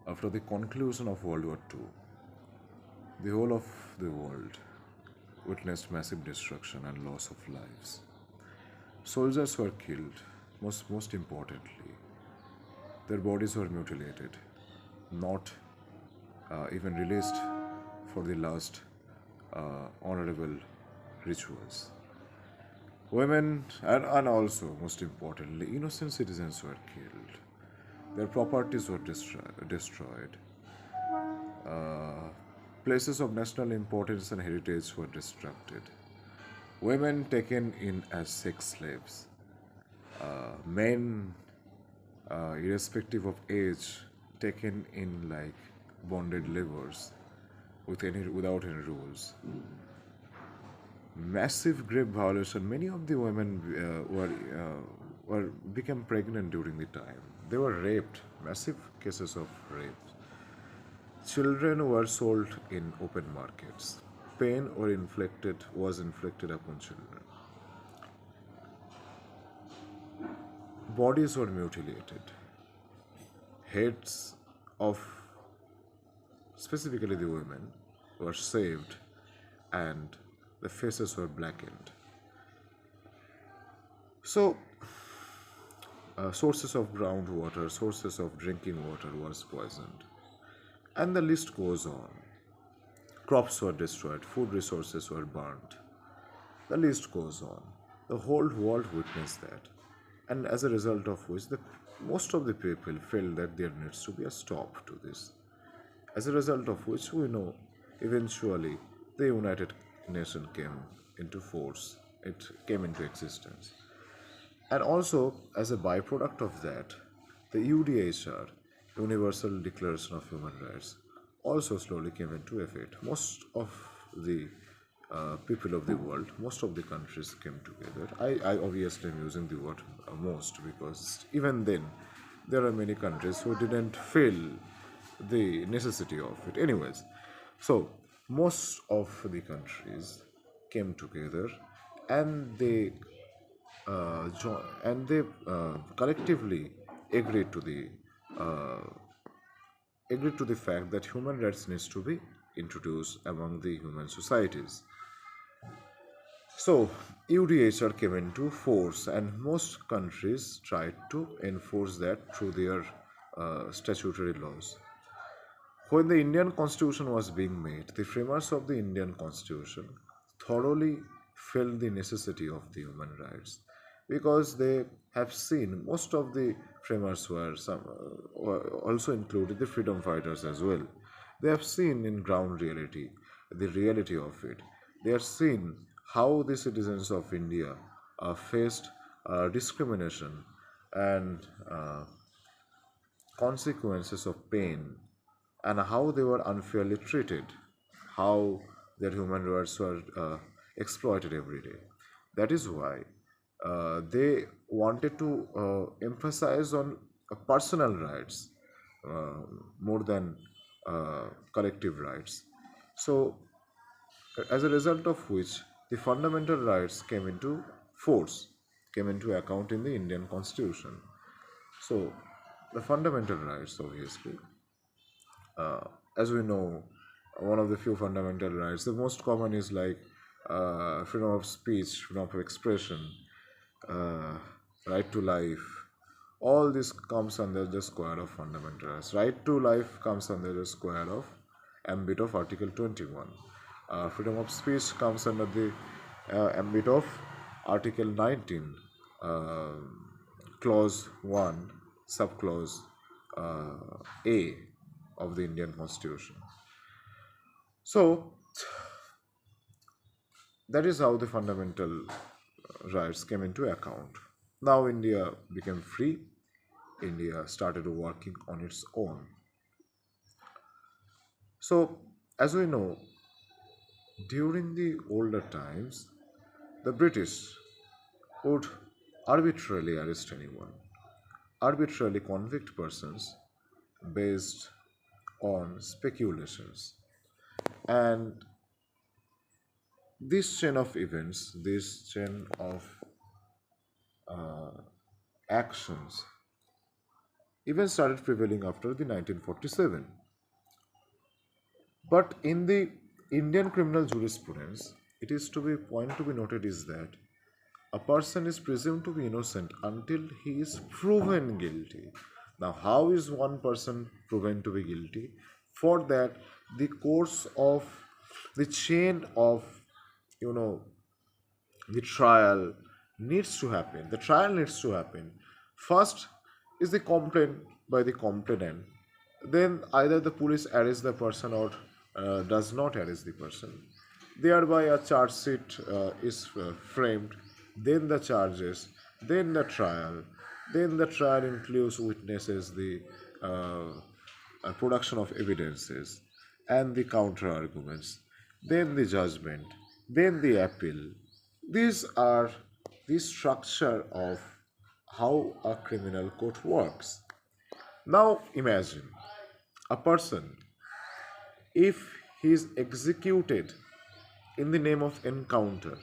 After the conclusion of World War II, the whole of the world witnessed massive destruction and loss of lives. Soldiers were killed, most importantly. Their bodies were mutilated, not even released for the last honorable rituals. Women and also, most importantly, innocent citizens were killed. Their properties were destroyed. Places of national importance and heritage were destructed. Women taken in as sex slaves. Men, irrespective of age, taken in like bonded laborers without any rules. Massive grave violation. Many of the women were became pregnant during the time. They were raped. Massive cases of rape. Children were sold in open markets. Pain or inflicted was inflicted upon children. Bodies were mutilated. Heads of specifically the women were shaved and the faces were blackened. So, sources of groundwater, sources of drinking water was poisoned. And the list goes on. Crops were destroyed, food resources were burnt. The list goes on. The whole world witnessed that. And as a result of which, most of the people felt that there needs to be a stop to this. As a result of which, we know eventually the United Nations came into force, it came into existence. And also, as a byproduct of that, the UDHR, Universal Declaration of Human Rights, also slowly came into effect. Most of the people of the world, most of the countries came together. I obviously am using the word most because even then, there are many countries who didn't feel the necessity of it. Anyways, so most of the countries came together and they collectively agreed to the uh, fact that human rights needs to be introduced among the human societies. So UDHR came into force, and most countries tried to enforce that through their statutory laws. When the Indian Constitution was being made, the framers of the Indian Constitution thoroughly felt the necessity of the human rights because they have seen most of the framers were also included the freedom fighters as well. They have seen in ground reality the reality of it. They have seen how the citizens of India faced discrimination and consequences of pain and how they were unfairly treated, how their human rights were exploited every day. That is why they wanted to emphasize on personal rights uh, more than collective rights. So, as a result of which, the fundamental rights came into force, came into account in the Indian Constitution. So, the fundamental rights, obviously, uh, as we know, one of the few fundamental rights. The most common is like freedom of speech, freedom of expression, uh, right to life. All this comes under the square of fundamental rights. Right to life comes under the square of ambit of Article 21. Freedom of speech comes under the ambit of Article 19, uh, Clause 1, Subclause A of the Indian Constitution. So that is how the fundamental rights came into account. Now India became free. India started working on its own. So, as we know, during the older times, the British would arbitrarily arrest anyone, arbitrarily convict persons based on speculations. And this chain of events, this chain of actions even started prevailing after the 1947. But in the Indian criminal jurisprudence, it is to be point to be noted is that a person is presumed to be innocent until he is proven guilty. Now, how is one person proven to be guilty? For that, the course of the chain of, you know, the trial needs to happen. The trial needs to happen. First is the complaint by the complainant. Then either the police arrests the person or does not arrest the person. Thereby a charge sheet is framed. Then the charges. Then the trial. Then the trial includes witnesses, the production of evidences, and the counter arguments. Then the judgment. Then the appeal. These are the structure of how a criminal court works. Now imagine a person, if he is executed in the name of encounter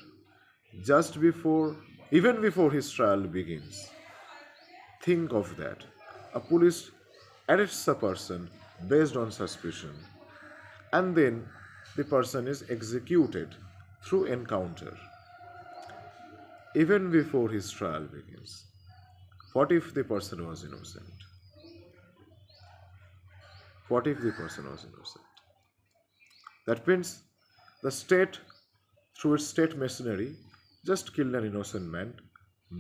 just before, even before his trial begins. Think of that. A police arrests a person based on suspicion, and then the person is executed through encounter even before his trial begins. What if the person was innocent? What if the person was innocent? That means the state, through its state machinery, just killed an innocent man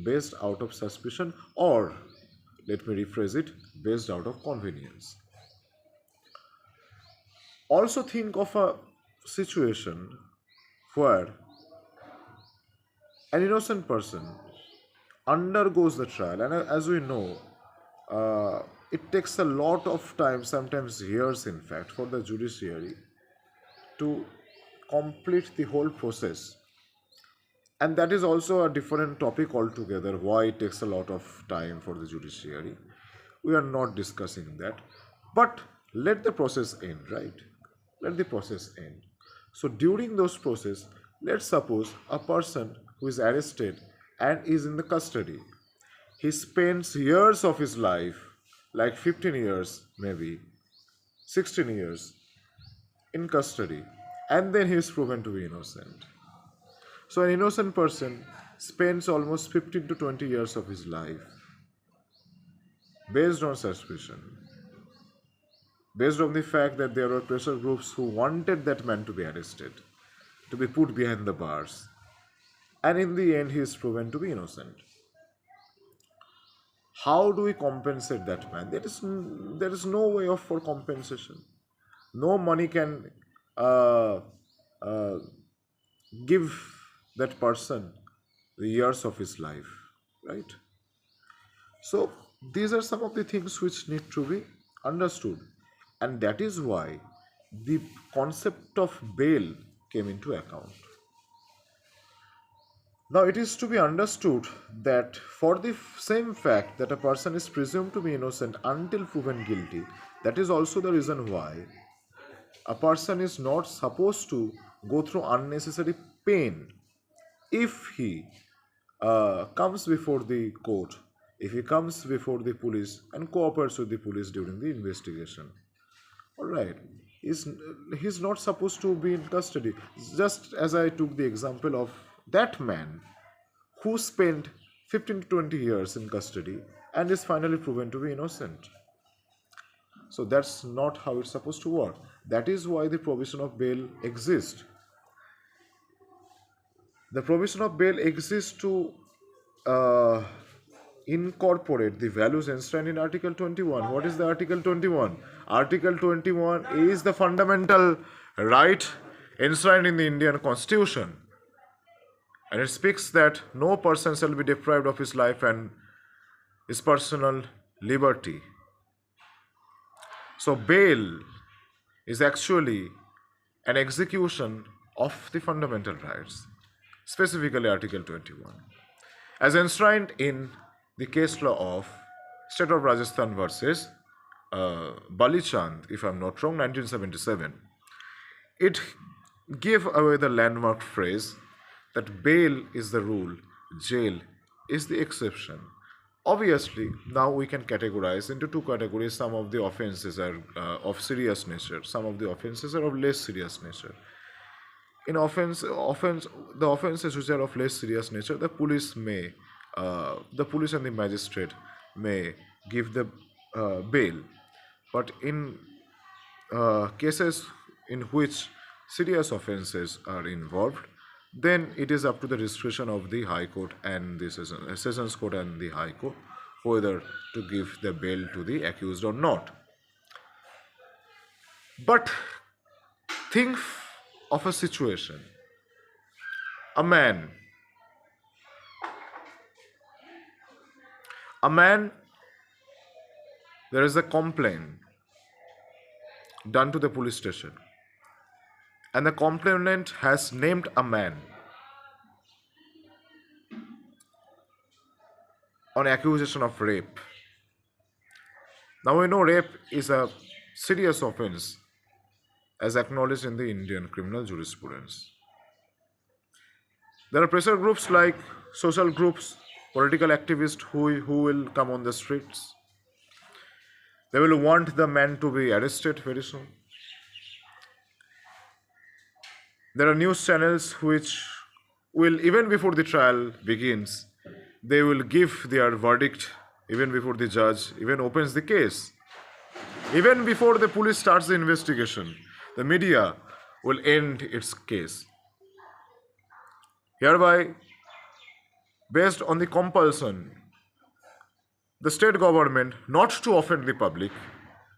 based out of suspicion, or, let me rephrase it, based out of convenience. Also think of a situation where an innocent person undergoes the trial, and as we know, it takes a lot of time, sometimes years in fact, for the judiciary to complete the whole process. And that is also a different topic altogether, why it takes a lot of time for the judiciary. We are not discussing that. But let the process end, right? Let the process end. So during those process, let's suppose a person who is arrested and is in the custody. He spends years of his life, like 15 years maybe, 16 years, in custody, and then he is proven to be innocent. So an innocent person spends almost 15 to 20 years of his life based on suspicion, based on the fact that there were pressure groups who wanted that man to be arrested, to be put behind the bars, and in the end he is proven to be innocent. How do we compensate that man? There is no way of for compensation. No money can give that person the years of his life, right? So these are some of the things which need to be understood, and that is why the concept of bail came into account. Now it is to be understood that for the same fact that a person is presumed to be innocent until proven guilty, that is also the reason why a person is not supposed to go through unnecessary pain if he comes before the court, if he comes before the police and cooperates with the police during the investigation. All right, he's not supposed to be in custody. Just as I took the example of that man who spent 15 to 20 years in custody and is finally proven to be innocent. So that's not how it's supposed to work. That is why the provision of bail exists. The provision of bail exists to uh, incorporate the values enshrined in Article 21. What is the Article 21? Article 21 is the fundamental right enshrined in the Indian Constitution. And it speaks that no person shall be deprived of his life and his personal liberty. So bail is actually an execution of the fundamental rights, specifically Article 21, as enshrined in the case law of State of Rajasthan versus Balichand, if I'm not wrong, 1977. It gave away the landmark phrase that bail is the rule, jail is the exception. Obviously, now we can categorize into two categories. Some of the offenses are of serious nature, some of the offenses are of less serious nature. In the offenses which are of less serious nature, the police and the magistrate may give the bail. But in cases in which serious offences are involved, then it is up to the discretion of the High Court and the Sessions Court and the High Court whether to give the bail to the accused or not. But think of a situation: a man, a man, there is a complaint done to the police station, and the complainant has named a man on accusation of rape. Now we know rape is a serious offense as acknowledged in the Indian criminal jurisprudence. There are pressure groups like social groups, political activists who will come on the streets. They will want the man to be arrested very soon. There are news channels which will, even before the trial begins, they will give their verdict even before the judge even opens the case. Even before the police starts the investigation, the media will end its case. Hereby, based on the compulsion, the state government, not to offend the public,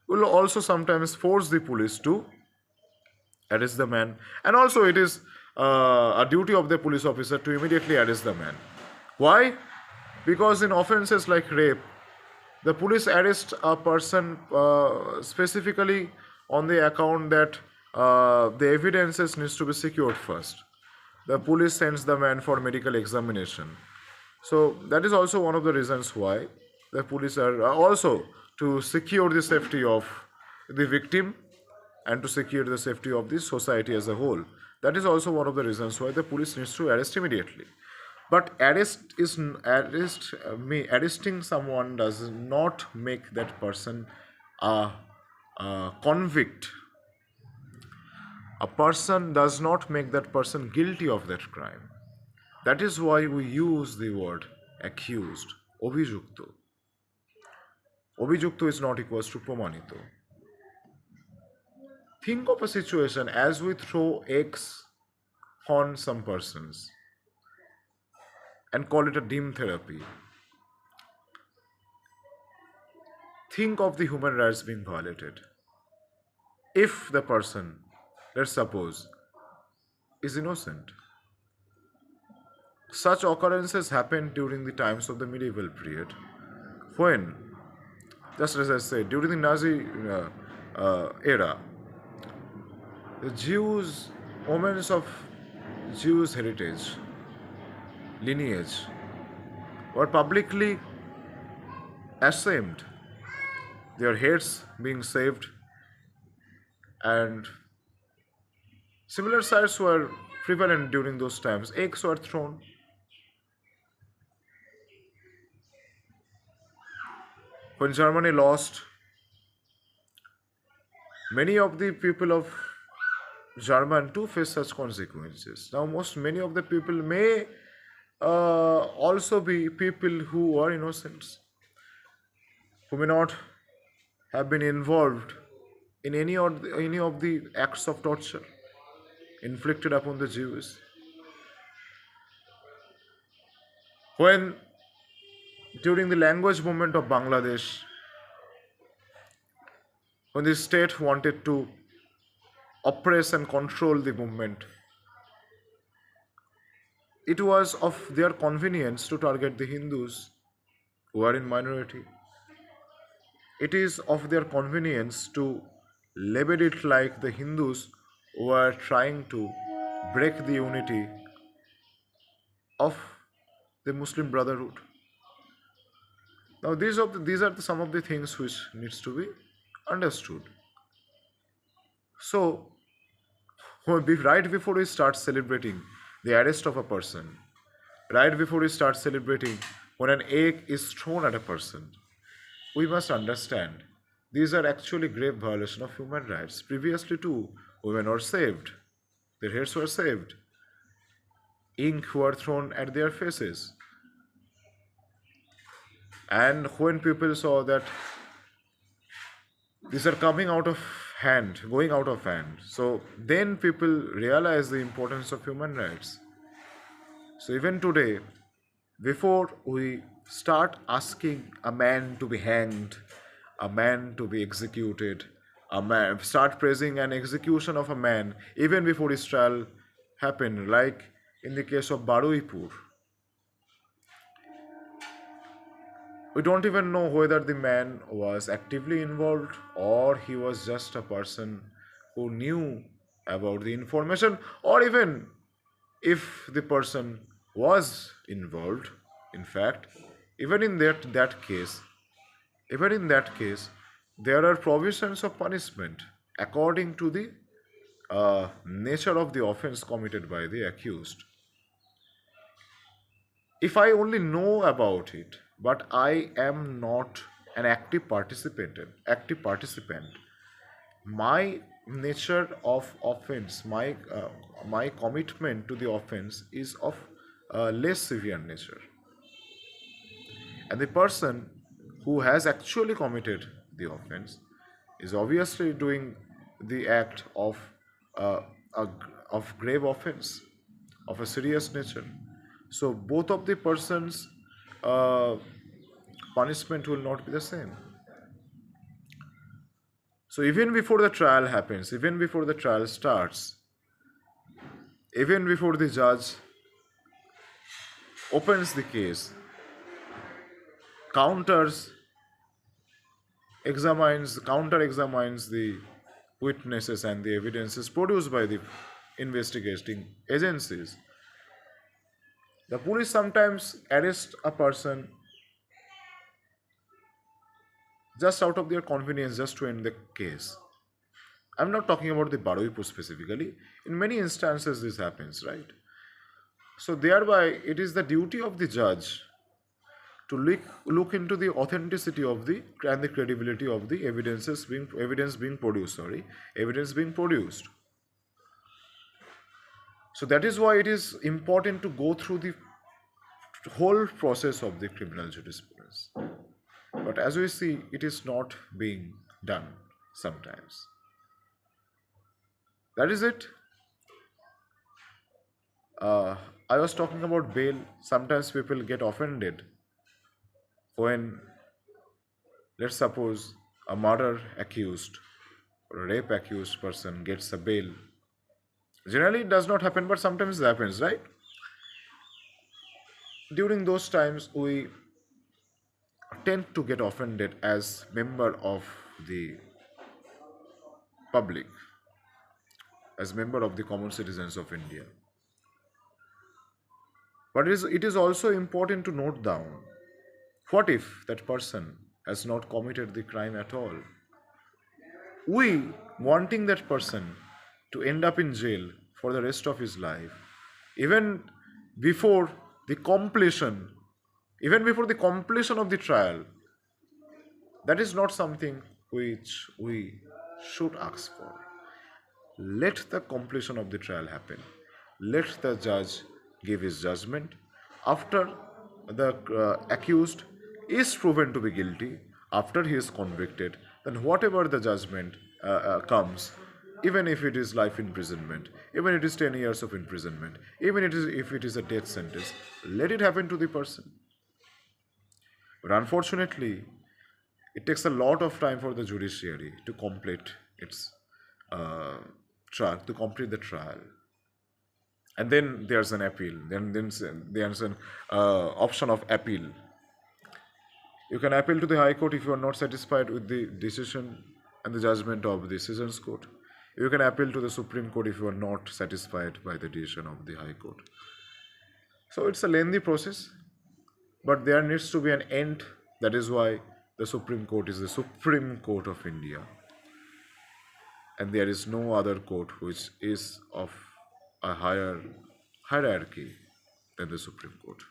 will also sometimes force the police to arrest the man. And also, it is a duty of the police officer to immediately arrest the man. Why? Because in offenses like rape, the police arrest a person specifically on the account that the evidences needs to be secured first. The police sends the man for medical examination. So that is also one of the reasons why the police are also to secure the safety of the victim and to secure the safety of the society as a whole. That is also one of the reasons why the police needs to arrest immediately. But arresting someone does not make that person a convict. A person does not make that person guilty of that crime. That is why we use the word accused, obhijukto. Obhijukto is not equals to promanito. Think of a situation as we throw eggs on some persons and call it a dim therapy. Think of the human rights being violated. If the person, let's suppose, is innocent. Such occurrences happened during the times of the medieval period, when, just as I said, during the Nazi era, the Jews, women of Jewish heritage, lineage, were publicly ashamed, their heads being shaved, and similar sights were prevalent during those times. Eggs were thrown. When Germany lost, many of the people of German too face such consequences. Now, many of the people may also be people who are innocents, who may not have been involved in any of the acts of torture inflicted upon the Jews. When during the language movement of Bangladesh, when the state wanted to oppress and control the movement, it was of their convenience to target the Hindus who are in minority. It is of their convenience to label it like the Hindus were trying to break the unity of the Muslim Brotherhood. Now, these are some of the things which needs to be understood. So, right before we start celebrating the arrest of a person, right before we start celebrating when an egg is thrown at a person, we must understand these are actually grave violations of human rights. Previously, too, women were saved, their heads were saved, ink were thrown at their faces. And when people saw that these are coming out of hand, going out of hand, so then people realize the importance of human rights. So even today, before we start asking a man to be hanged, a man to be executed, a man start praising an execution of a man even before his trial happened, like in the case of Baruipur. We don't even know whether the man was actively involved or he was just a person who knew about the information, or even if the person was involved, in fact, even in that case, even in that case, there are provisions of punishment according to the nature of the offense committed by the accused. If I only know about it, but I am not an active participant, my nature of offense, my commitment to the offense is of less severe nature, and the person who has actually committed the offense is obviously doing the act of uh, a, of grave offense of a serious nature. So both of the persons uh, punishment will not be the same. So even before the trial happens, even before the trial starts, even before the judge opens the case, counters counter examines the witnesses and the evidences produced by the investigating agencies. The police sometimes arrest a person just out of their convenience, just to end the case. I'm not talking about the Baruipu specifically. In many instances, this happens, right? So, thereby, it is the duty of the judge to look into the authenticity of the and the credibility of the evidence being produced. Evidence being produced. So that is why it is important to go through the whole process of the criminal jurisprudence. But as we see, it is not being done sometimes. That is it. I was talking about bail. Sometimes people get offended when, let's suppose, a murder accused or a rape accused person gets a bail. Generally, it does not happen, but sometimes it happens, right? During those times, we tend to get offended as member of the public, as member of the common citizens of India. But it is also important to note down, what if that person has not committed the crime at all? We wanting that person to end up in jail for the rest of his life, even before the completion, even before the completion of the trial, that is not something which we should ask for. Let the completion of the trial happen. Let the judge give his judgment. After the accused is proven to be guilty, after he is convicted, then whatever the judgment comes, even if it is life imprisonment, even it is 10 years of imprisonment, even if it is a death sentence, let it happen to the person. But unfortunately, it takes a lot of time for the judiciary to complete its uh, trial, to complete the trial. And then there's an appeal. Then there's an option of appeal. You can appeal to the High Court if you are not satisfied with the decision and the judgment of the Sessions Court. You can appeal to the Supreme Court if you are not satisfied by the decision of the High Court. So it's a lengthy process, but there needs to be an end. That is why the Supreme Court is the Supreme Court of India. And there is no other court which is of a higher hierarchy than the Supreme Court.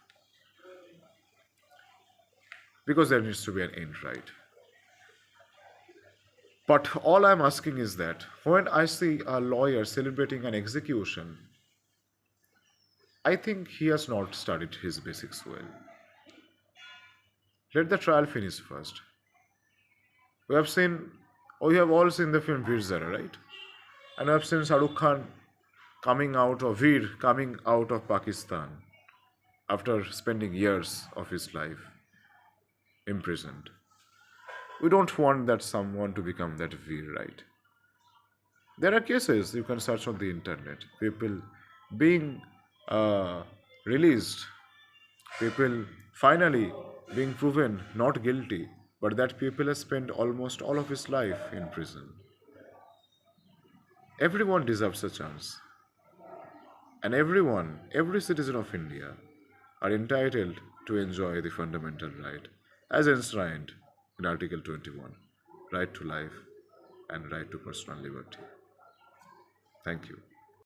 because there needs to be an end, right? But all I'm asking is that when I see a lawyer celebrating an execution, I think he has not studied his basics well. Let the trial finish first. We have seen, we have all seen the film Veer Zara, right? And we have seen Shahrukh Khan coming out of Veer, coming out of Pakistan after spending years of his life imprisoned. We don't want that someone to become that Veer, right? There are cases you can search on the internet. People being uh, released, people finally being proven not guilty, but that people have spent almost all of his life in prison. Everyone deserves a chance, and everyone, every citizen of India, are entitled to enjoy the fundamental right as enshrined in Article 21, right to life and right to personal liberty. Thank you.